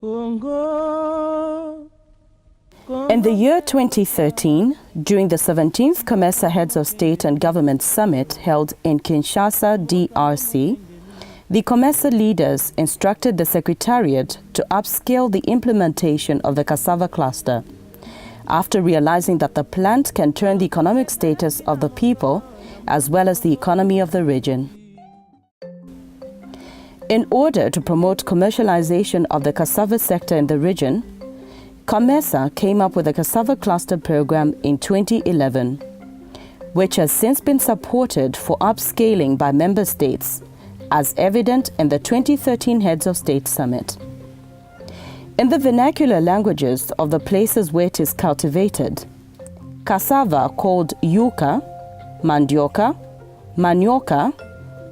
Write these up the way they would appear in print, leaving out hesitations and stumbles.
In the year 2013, during the 17th COMESA Heads of State and Government Summit held in Kinshasa, DRC, the COMESA leaders instructed the Secretariat to upscale the implementation of the Cassava Cluster, after realizing that the plant can turn the economic status of the people as well as the economy of the region. In order to promote commercialization of the cassava sector in the region, COMESA came up with a Cassava Cluster program in 2011, which has since been supported for upscaling by member states, as evident in the 2013 Heads of State Summit. In the vernacular languages of the places where it is cultivated, cassava called yuca, mandioca, manioca,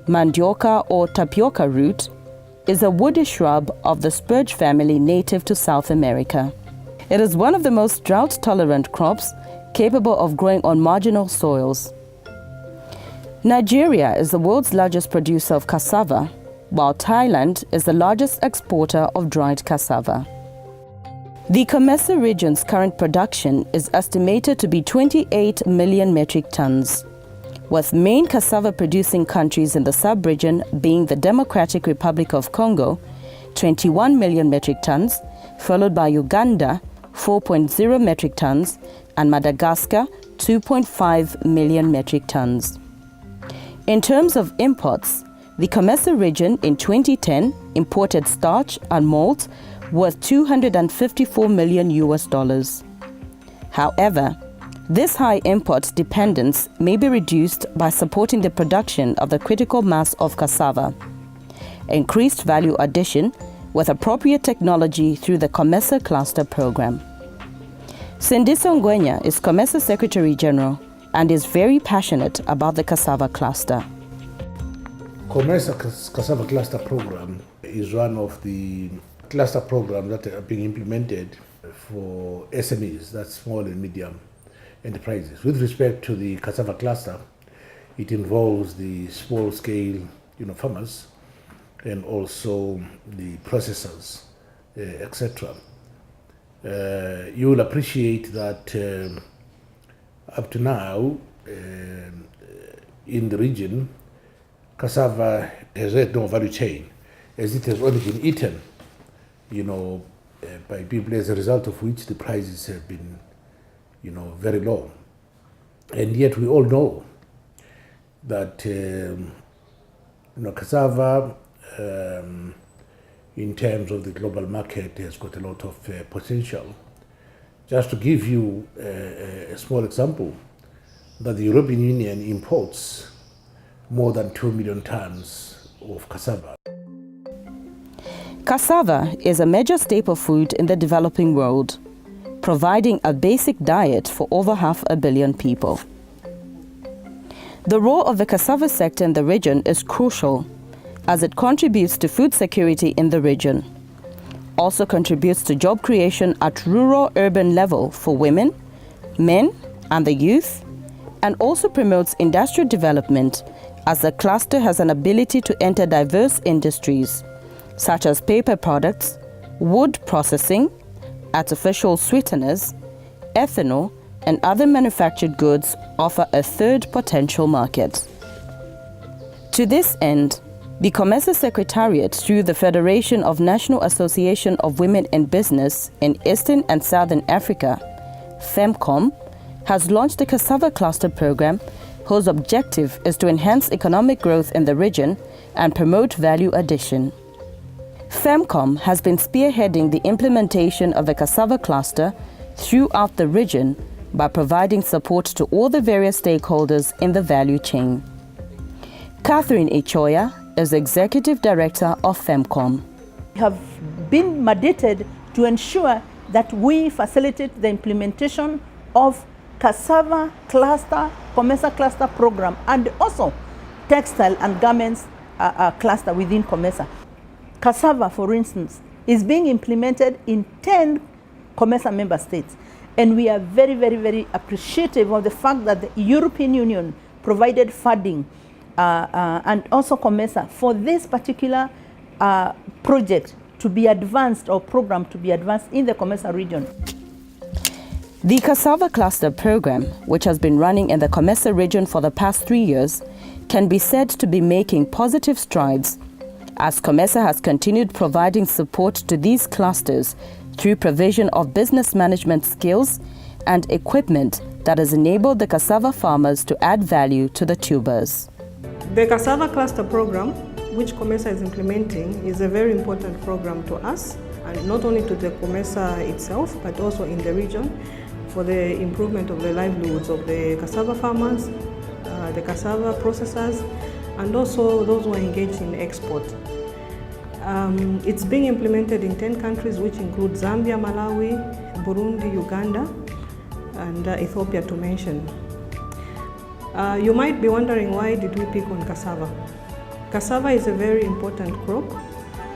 mandioca or tapioca root is a woody shrub of the spurge family native to South America. It is one of the most drought-tolerant crops capable of growing on marginal soils. Nigeria is the world's largest producer of cassava, while Thailand is the largest exporter of dried cassava. The COMESA region's current production is estimated to be 28 million metric tons, with main cassava-producing countries in the sub-region being the Democratic Republic of Congo, 21 million metric tons, followed by Uganda, 4.0 metric tons, and Madagascar, 2.5 million metric tons. In terms of imports, the COMESA region in 2010 imported starch and malt worth $254 million. However, this high import dependence may be reduced by supporting the production of the critical mass of cassava, increased value addition with appropriate technology through the COMESA Cluster program. Sindiso Ngwenya is COMESA Secretary General and is very passionate about the Cassava Cluster. COMESA Cassava Cluster program is one of the cluster programs that are being implemented for SMEs, that's small and medium enterprises. With respect to the Cassava Cluster, it involves the small-scale farmers and also the processors, etc. You will appreciate that up to now, in the region, cassava has had no value chain, as it has only been eaten, by people, as a result of which the prices have been, very low. And yet we all know that, cassava, in terms of the global market, has got a lot of potential. Just to give you a small example, that the European Union imports more than 2 million tons of cassava. Cassava is a major staple food in the developing world, providing a basic diet for over 500 million people. The role of the cassava sector in the region is crucial, as it contributes to food security in the region, also contributes to job creation at rural-urban level for women, men, and the youth, and also promotes industrial development, as the cluster has an ability to enter diverse industries, such as paper products, wood processing, artificial sweeteners, ethanol, and other manufactured goods offer a third potential market. To this end, the COMESA Secretariat, through the Federation of National Association of Women in Business in Eastern and Southern Africa, FEMCOM, has launched the Cassava Cluster program, whose objective is to enhance economic growth in the region and promote value addition. FEMCOM has been spearheading the implementation of the Cassava Cluster throughout the region by providing support to all the various stakeholders in the value chain. Catherine Ichoya is Executive Director of FEMCOM. We have been mandated to ensure that we facilitate the implementation of Cassava Cluster, COMESA Cluster program, and also textile and garments cluster within COMESA. Cassava, for instance, is being implemented in 10 COMESA member states. And we are very, very, very appreciative of the fact that the European Union provided funding and also COMESA for this particular project to be advanced or programmed to be advanced in the COMESA region. The Cassava Cluster program, which has been running in the COMESA region for the past 3 years, can be said to be making positive strides, as COMESA has continued providing support to these clusters through provision of business management skills and equipment that has enabled the cassava farmers to add value to the tubers. The Cassava Cluster program, which COMESA is implementing, is a very important program to us, and not only to the COMESA itself, but also in the region, for the improvement of the livelihoods of the cassava farmers, the cassava processors, and also those who are engaged in export. It's being implemented in 10 countries, which include Zambia, Malawi, Burundi, Uganda, and Ethiopia, to mention. You might be wondering, why did we pick on cassava? Cassava is a very important crop,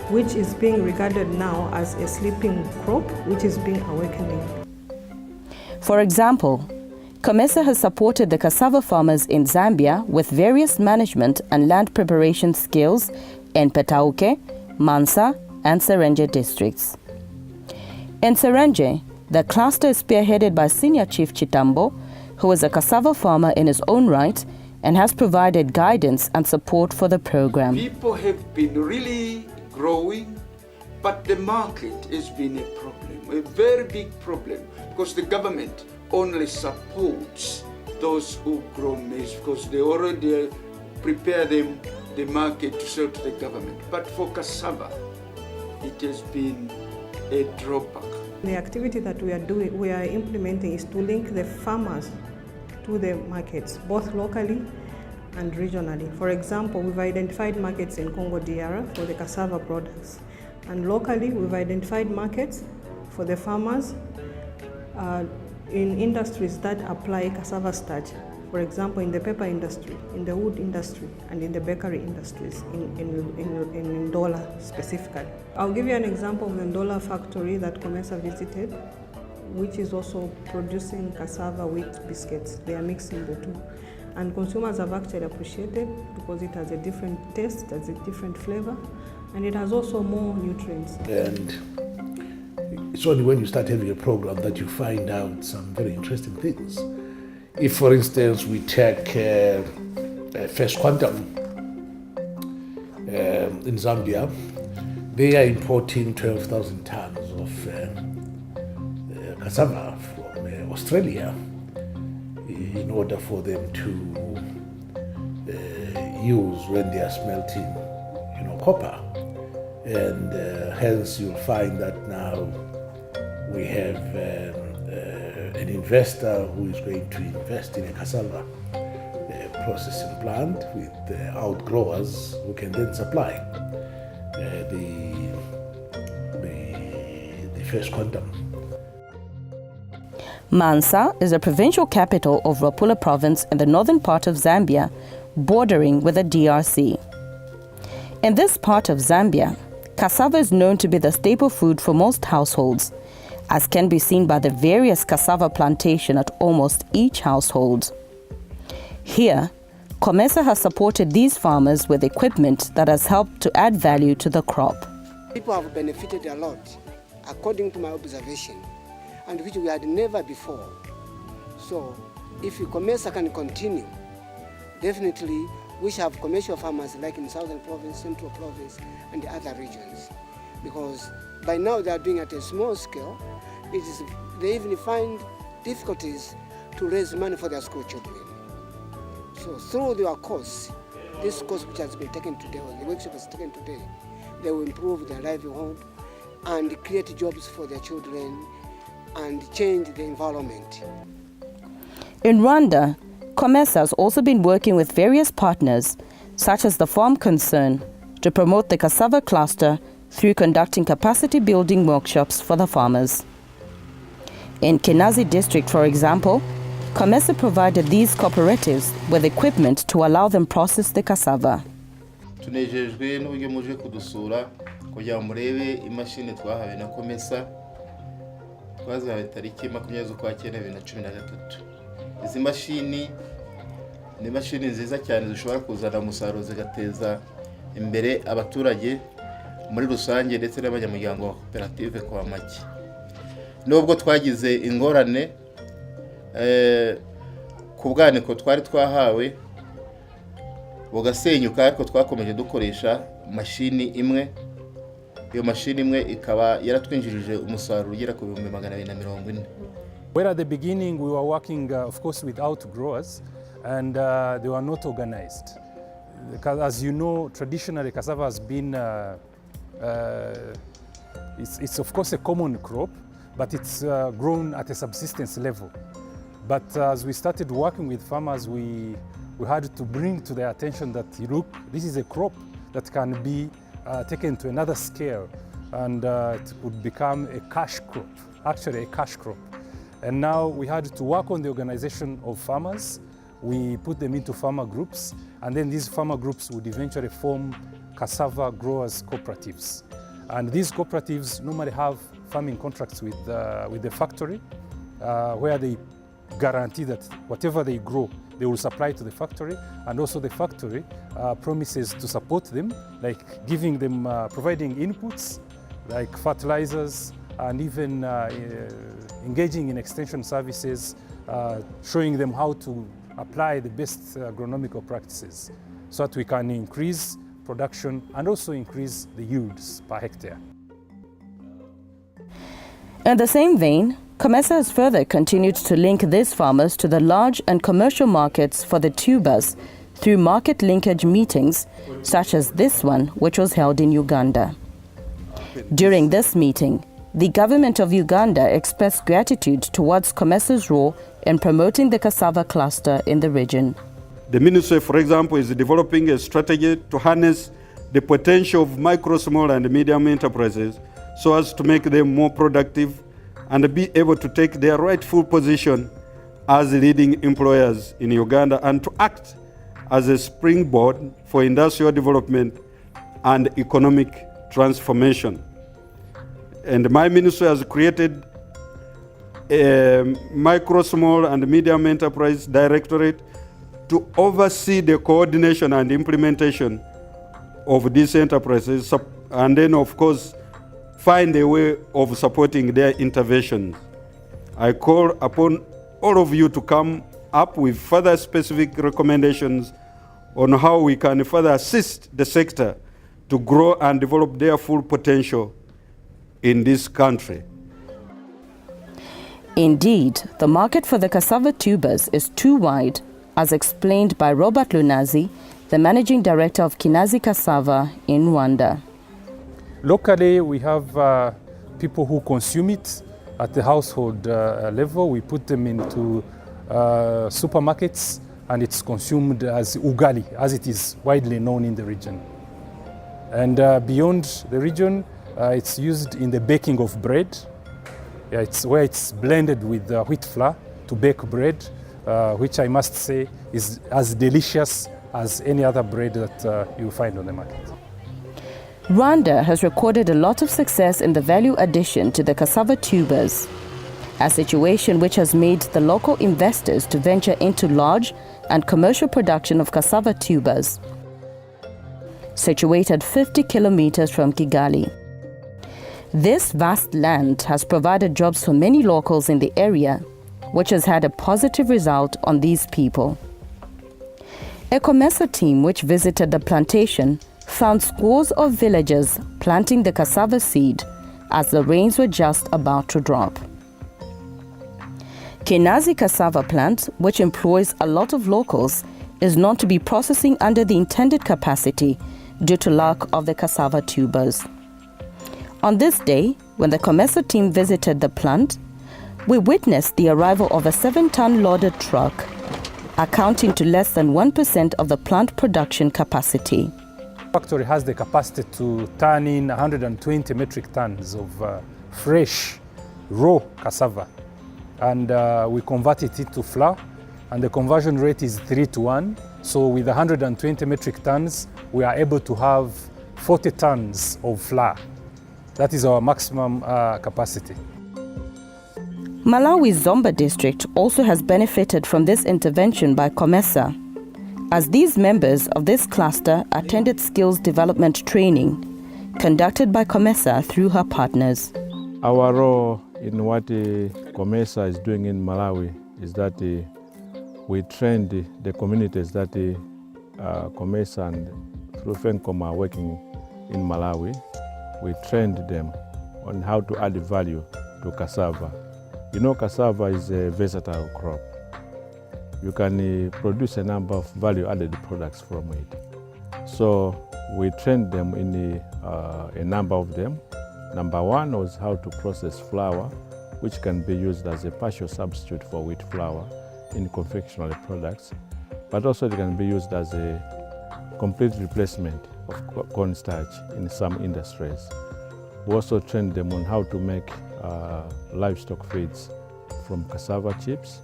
which is being regarded now as a sleeping crop, which is being awakening. For example, COMESA has supported the cassava farmers in Zambia with various management and land preparation skills in Petauke, Mansa, and Serenje districts. In Serenje, the cluster is spearheaded by Senior Chief Chitambo, who is a cassava farmer in his own right and has provided guidance and support for the program. People have been really growing, but the market has been a problem, a very big problem, because the government only supports those who grow maize, because they already prepare the market to sell to the government. But for cassava, it has been a drawback. The activity that we are implementing is to link the farmers to the markets, both locally and regionally. For example, we've identified markets in Congo DR for the cassava products. And locally, we've identified markets for the farmers in industries that apply cassava starch. For example, in the paper industry, in the wood industry, and in the bakery industries, in Ndola specifically. I'll give you an example of the Ndola factory that COMESA visited, which is also producing cassava wheat biscuits. They are mixing the two. And consumers have actually appreciated, because it has a different taste, it has a different flavor, and it has also more nutrients. And it's only when you start having a program that you find out some very interesting things. If, for instance, we take First Quantum in Zambia, they are importing 12,000 tons of cassava from Australia in order for them to use when they are smelting, copper. And hence you'll find that now we have an investor who is going to invest in a cassava processing plant with outgrowers who can then supply the First Quantum. Mansa is the provincial capital of Rapula province in the northern part of Zambia, bordering with the DRC. In this part of Zambia, cassava is known to be the staple food for most households, as can be seen by the various cassava plantation at almost each household. Here, COMESA has supported these farmers with equipment that has helped to add value to the crop. People have benefited a lot, according to my observation, and which we had never before. So, if COMESA can continue, definitely we shall have commercial farmers like in Southern Province, Central Province, and the other regions. Because by now they are doing at a small scale. They even find difficulties to raise money for their school children. So through their course, this course which has been taken today, or the workshop is taken today, they will improve their livelihood and create jobs for their children and change the environment. In Rwanda, COMESA has also been working with various partners, such as the Farm Concern, to promote the Cassava Cluster through conducting capacity building workshops for the farmers. In Kinazi district, for example, COMESA provided these cooperatives with equipment to allow them process the cassava. Tunejejwe n'uburyo muje kudusura kugira murebe imashini twahawe na COMESA twazahawe tariki 20/9/2013. Izi mashini ni mashini nziza cyane zishobora kuzana umusaruro zigateza imbere abaturage muri rusange ndetse n'abanyamuryango wa koperative kwa make. Nubwo twagize ingorane ku bwaniko twari twahawe bugasenyuka, ariko twakomeje dukoresha mashini imwe. Iyo mashini imwe ikaba yaratwinjirije umusaruro ugera ku 240. Where at the beginning we were working, of course, without growers, and they were not organized. Because, as you know, traditionally cassava has been, it's of course a common crop, but it's grown at a subsistence level. But as we started working with farmers, we had to bring to their attention that, look, this is a crop that can be taken to another scale, and it could become a cash crop, actually a cash crop. And now we had to work on the organization of farmers. We put them into farmer groups, and then these farmer groups would eventually form cassava growers cooperatives. And these cooperatives normally have farming contracts with the factory, where they guarantee that whatever they grow, they will supply to the factory, and also the factory promises to support them, like giving them, providing inputs, like fertilizers, and even engaging in extension services, showing them how to apply the best agronomical practices so that we can increase production and also increase the yields per hectare. In the same vein, COMESA has further continued to link these farmers to the large and commercial markets for the tubers through market linkage meetings, such as this one, which was held in Uganda. During this meeting, the government of Uganda expressed gratitude towards COMESA's role in promoting the cassava cluster in the region. The ministry, for example, is developing a strategy to harness the potential of micro, small and medium enterprises so as to make them more productive and be able to take their rightful position as leading employers in Uganda, and to act as a springboard for industrial development and economic transformation. And my ministry has created a micro, small and medium enterprise directorate to oversee the coordination and implementation of these enterprises, and then of course find a way of supporting their interventions. I call upon all of you to come up with further specific recommendations on how we can further assist the sector to grow and develop their full potential in this country. Indeed, the market for the cassava tubers is too wide, as explained by Robert Lunazi, the managing director of Kinshasa Cassava in Rwanda. Locally, we have people who consume it at the household level. We put them into supermarkets, and it's consumed as ugali, as it is widely known in the region. And beyond the region, it's used in the baking of bread. It's where it's blended with wheat flour to bake bread, which I must say is as delicious as any other bread that you find on the market. Rwanda has recorded a lot of success in the value addition to the cassava tubers, a situation which has made the local investors to venture into large and commercial production of cassava tubers. Situated 50 kilometers from Kigali, this vast land has provided jobs for many locals in the area, which has had a positive result on these people. A COMESA team which visited the plantation found scores of villagers planting the cassava seed as the rains were just about to drop. Kinshasa cassava plant, which employs a lot of locals, is known to be processing under the intended capacity due to lack of the cassava tubers. On this day, when the COMESA team visited the plant, we witnessed the arrival of a 7-ton loaded truck, accounting to less than 1% of the plant production capacity. The factory has the capacity to turn in 120 metric tons of fresh, raw cassava, and we convert it into flour, and the conversion rate is 3:1. So with 120 metric tons, we are able to have 40 tons of flour. That is our maximum capacity. Malawi's Zomba district also has benefited from this intervention by COMESA, as these members of this cluster attended skills development training, conducted by COMESA through her partners. Our role in what COMESA is doing in Malawi is that we train the communities that COMESA and through FEMCOM are working in Malawi. We trained them on how to add value to cassava. You know, cassava is a versatile crop. You can produce a number of value-added products from it. So we trained them in a number of them. Number one was how to process flour, which can be used as a partial substitute for wheat flour in confectionery products, but also it can be used as a complete replacement of cornstarch in some industries. We also trained them on how to make livestock feeds from cassava chips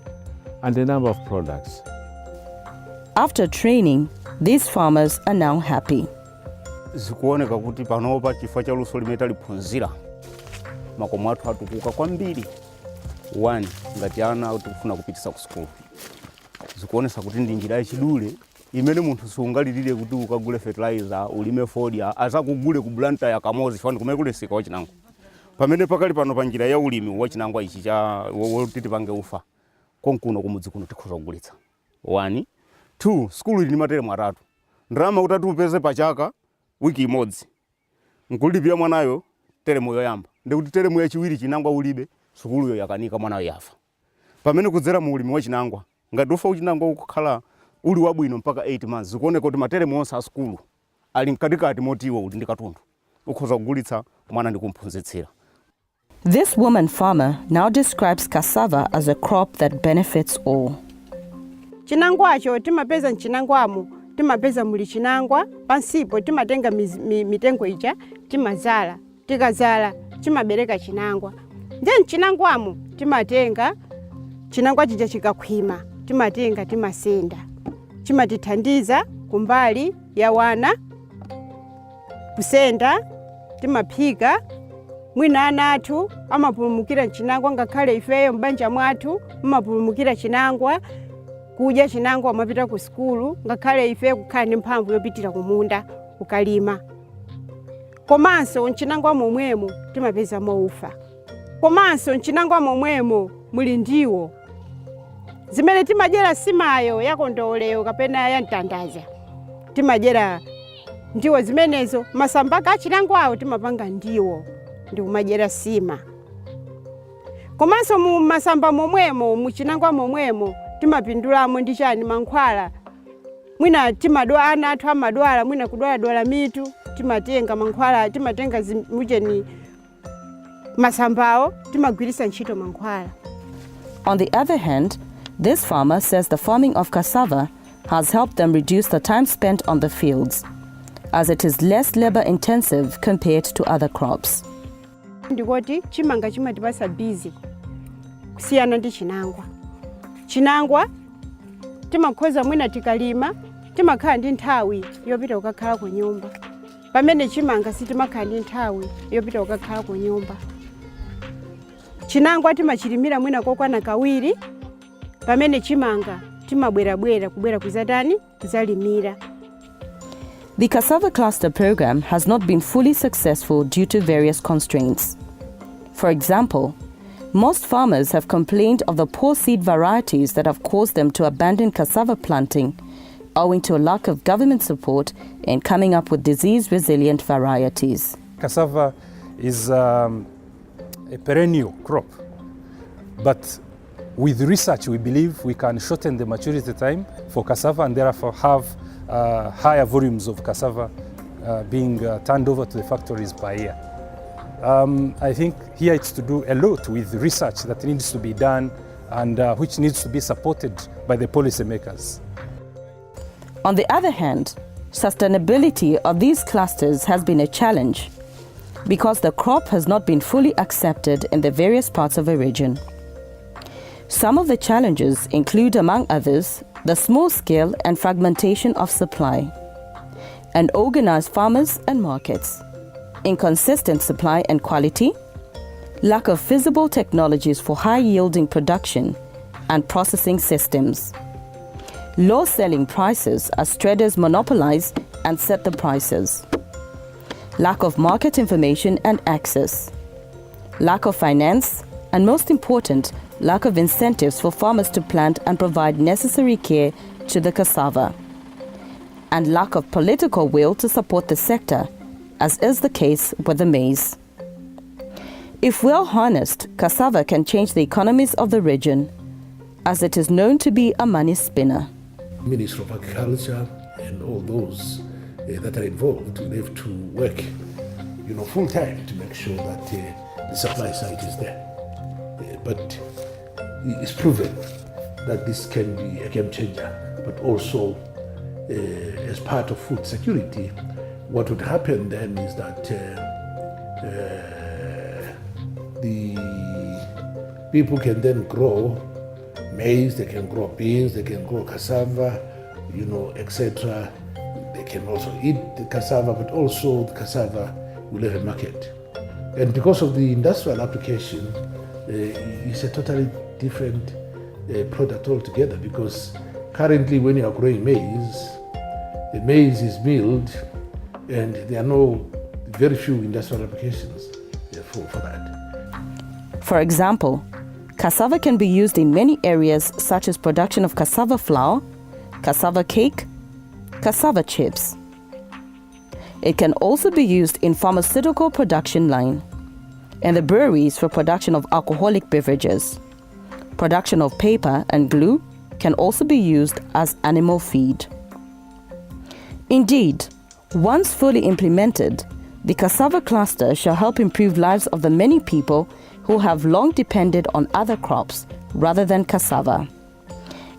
and a number of products. After training, these farmers are now happy. Zikuoneka kuti panopa chifukwa cha luso limene taliphunzira makomo athu atukuka kwambiri. One, ngati ana tikufuna kupitisa ku school. Zikuonesa kuti ndi njira yachidule imene munthu sungalirire kuti ukagule fertilizer ulime fodya azakugule ku blanta ya kamozi fani kumene kuleseka wachinango. Pamene pakali pano pa njira ya ulimi wachinango ichi cha wotiti pange ufa konkuno kumudzi kuno tikhoza kugulitsa. One. Two, school ili materemu atatu. Ndrama utatu upeze pachaka wiki imodzi. Nkulipira mwanayo teremu yoyamba. Ndikuti teremu yachiwiri chinangwa ulibe, sukulu yo yakanika mwanayo yafa. Pamene kudzera mu ulimi wachinangwa, ngati ufa uchinangwa ukukhala uli wabwino mpaka 8 months. Zikuoneka kuti materemu onse a school ali mkatikati motiwo uli ndi katundu. Ukhoza kugulitsa mwana ndi kumphunzitsira. This woman farmer now describes cassava as a crop that benefits all. Chinangwacho timapeza mchinangwamo, timapeza muli chinangwa, pansipo timatenga mitengo ija, timazala, tikazala, timabereka chinangwa. Nje mchinangwamo timatenga, chinangwa chija chikakhwima, timatenga timasenda. Timatithandiza kumbali ya wana, kusenda, timaphika, mwina ana athu amapulumukira chinangwa ngakhale ifeyo mbanja mwathu amapulumukira chinangwa. Kudya chinangwa amapita ku skulu ngakhale ife kukhala ndi mphamvu yopitira kumunda ukalima. Komanso mchinangwa momwemo timapeza maufa. Komanso mchinangwa momwemo muli ndiwo. Zimene timadyera simayo yakondoleyo kapena ya mtandaza. Timadyera ndiwo zimenezo masambaka achinangwawo timapanga ndiwo ndi kumadyera sima. Komanso mu masamba momwemo muchinangwa momwemo timapindulamo ndi chani mankhwala. Mwina timadwala ana athu amadwala, mwina kudwala mitu, timatenga mankhwala, timatenga mujeni masambawo, timagwirisa ntchito mankhwala. On the other hand, this farmer says the farming of cassava has helped them reduce the time spent on the fields, as it is less labor intensive compared to other crops. Ndikoti chimanga chimatipasa busy kusiyana ndi chinangwa. Chinangwa timakhoza mwina tikalima, timakhala ndi nthawi yopita ukakhala ku nyumba. Pamene chimanga sitimakhala ndi nthawi yopita ukakhala ku nyumba. Chinangwa timachilimira mwina kokwana kawiri, pamene chimanga timabwerabwera kubwera kuzatani kuzalimira. The Cassava Cluster program has not been fully successful due to various constraints. For example, most farmers have complained of the poor seed varieties that have caused them to abandon cassava planting, owing to a lack of government support in coming up with disease-resilient varieties. Cassava is a perennial crop, but with research we believe we can shorten the maturity time for cassava and therefore have higher volumes of cassava being turned over to the factories per year. I think here it's to do a lot with research that needs to be done and which needs to be supported by the policymakers. On the other hand, sustainability of these clusters has been a challenge because the crop has not been fully accepted in the various parts of the region. Some of the challenges include, among others, the small scale and fragmentation of supply, and organized farmers and markets, inconsistent supply and quality, lack of feasible technologies for high-yielding production and processing systems, low selling prices as traders monopolize and set the prices, lack of market information and access, lack of finance, and most important, lack of incentives for farmers to plant and provide necessary care to the cassava, and lack of political will to support the sector, as is the case with the maize. If well harnessed, cassava can change the economies of the region, as it is known to be a money spinner. Ministry of Agriculture and all those that are involved, they have to work, full time to make sure that the supply side is there. But it's proven that this can be a game changer. But also, as part of food security, what would happen then is that the people can then grow maize, they can grow beans, they can grow cassava, etc. They can also eat the cassava, but also the cassava will have a market. And because of the industrial application, it's a totally different product altogether, because currently when you are growing maize, the maize is milled and there are very few industrial applications for that. For example, cassava can be used in many areas such as production of cassava flour, cassava cake, cassava chips. It can also be used in pharmaceutical production line, and the breweries for production of alcoholic beverages. Production of paper and glue can also be used as animal feed. Indeed, once fully implemented, the Cassava Cluster shall help improve lives of the many people who have long depended on other crops rather than cassava.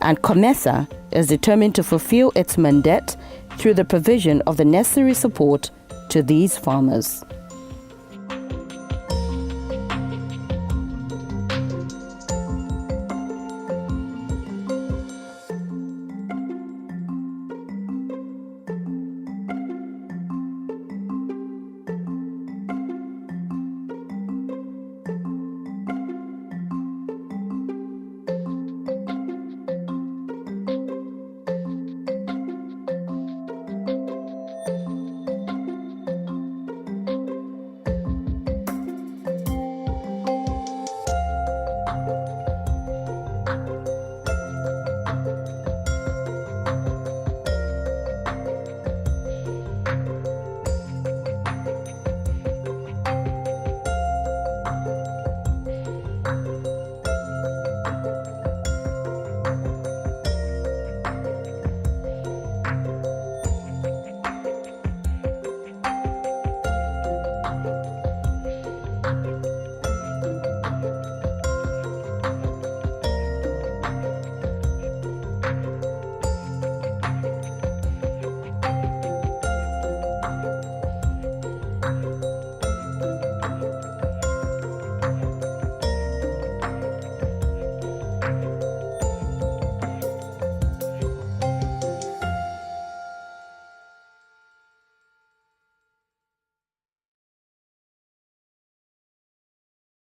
And COMESA is determined to fulfill its mandate through the provision of the necessary support to these farmers.